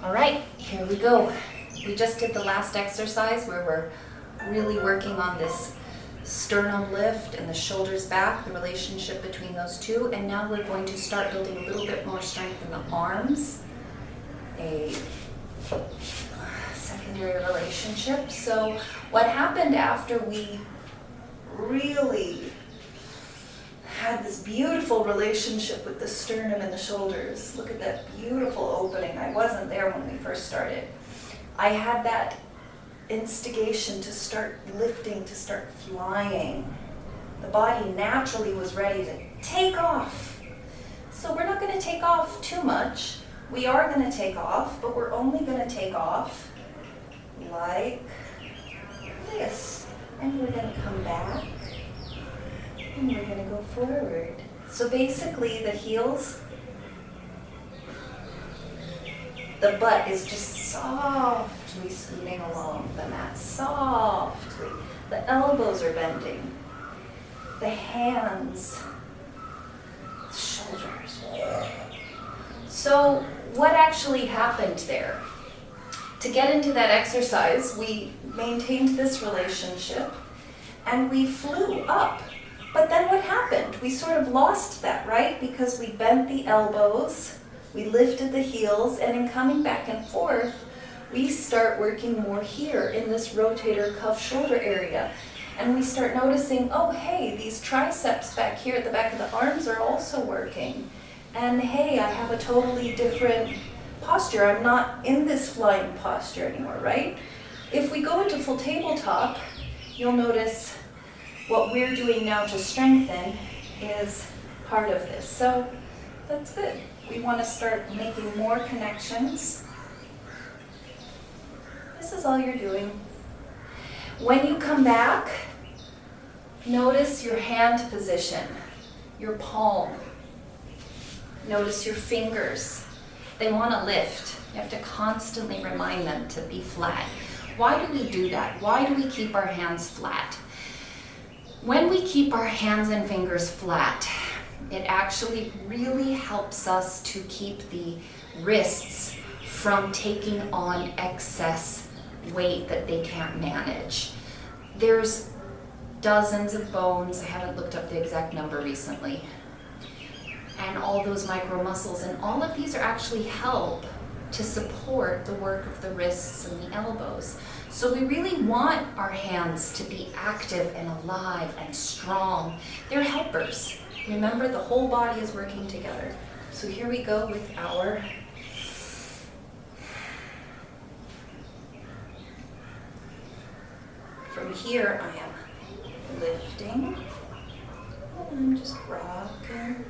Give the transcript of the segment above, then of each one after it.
All right, here we go. We just did the last exercise where we're really working on this sternum lift and the shoulders back, the relationship between those two. And now we're going to start building a little bit more strength in the arms, a secondary relationship. So what happened after we really had this beautiful relationship with the sternum and the shoulders. Look at that beautiful opening. I wasn't there when we first started. I had that instigation to start lifting, to start flying. The body naturally was ready to take off. So we're not going to take off too much. We are going to take off, but we're only going to take off like this. And we're going to come back. And we're going to go forward. So basically the heels, the butt is just softly scooting along the mat, softly. The elbows are bending. The hands, the shoulders. So what actually happened there? To get into that exercise, we maintained this relationship and we flew up. But then what happened? We sort of lost that, right? Because we bent the elbows, we lifted the heels, and in coming back and forth, we start working more here in this rotator cuff shoulder area. And we start noticing, oh, hey, these triceps back here at the back of the arms are also working. And hey, I have a totally different posture. I'm not in this flying posture anymore, right? If we go into full tabletop, you'll notice what we're doing now to strengthen is part of this. So that's good. We want to start making more connections. This is all you're doing. When you come back, notice your hand position, your palm. Notice your fingers. They want to lift. You have to constantly remind them to be flat. Why do we do that? Why do we keep our hands flat? When we keep our hands and fingers flat, it actually really helps us to keep the wrists from taking on excess weight that they can't manage. There's dozens of bones, I haven't looked up the exact number recently, and all those micro muscles, and all of these are actually help to support the work of the wrists and the elbows. So we really want our hands to be active and alive and strong. They're helpers. Remember, the whole body is working together. So here we go with our from here I am lifting, and I'm just rocking.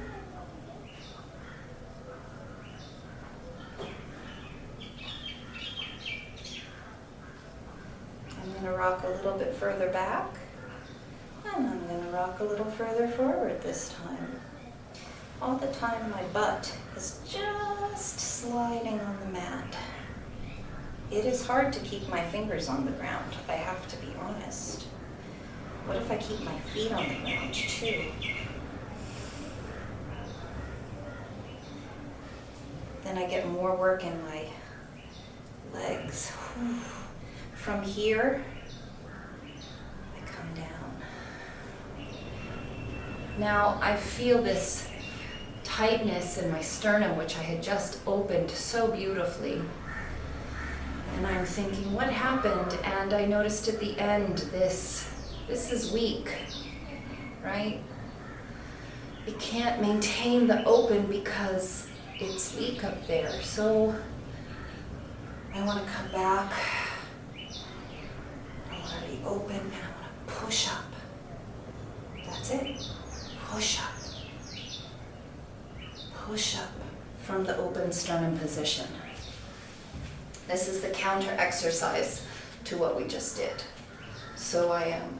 I'm going to rock a little bit further back, and I'm going to rock a little further forward this time. All the time my butt is just sliding on the mat. It is hard to keep my fingers on the ground, I have to be honest. What if I keep my feet on the ground too? Then I get more work in my legs. From here, I come down. Now I feel this tightness in my sternum, which I had just opened so beautifully. And I'm thinking, what happened? And I noticed at the end, this is weak, right? It can't maintain the open because it's weak up there. So I want to come back. Open, and I want to push up. That's it. Push up. Push up from the open sternum position. This is the counter exercise to what we just did. So I am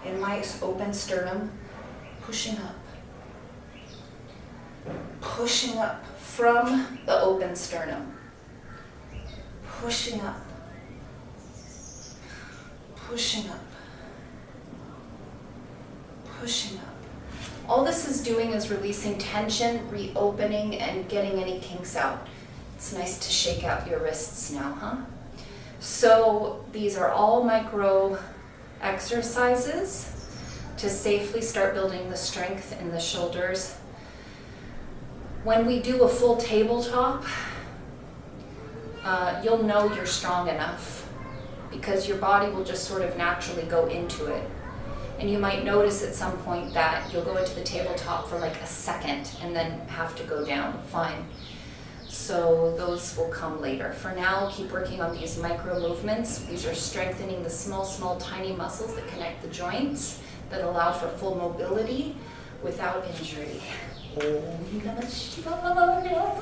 in my open sternum, pushing up. Pushing up from the open sternum. Pushing up. Pushing up, pushing up. All this is doing is releasing tension, reopening, and getting any kinks out. It's nice to shake out your wrists now, huh? So these are all micro exercises to safely start building the strength in the shoulders. When we do a full tabletop, you'll know you're strong enough because your body will just sort of naturally go into it. And you might notice at some point that you'll go into the tabletop for like a second and then have to go down. Fine. So those will come later. For now, keep working on these micro movements. These are strengthening the small, tiny muscles that connect the joints, that allow for full mobility without injury. Om Namah Shivaya.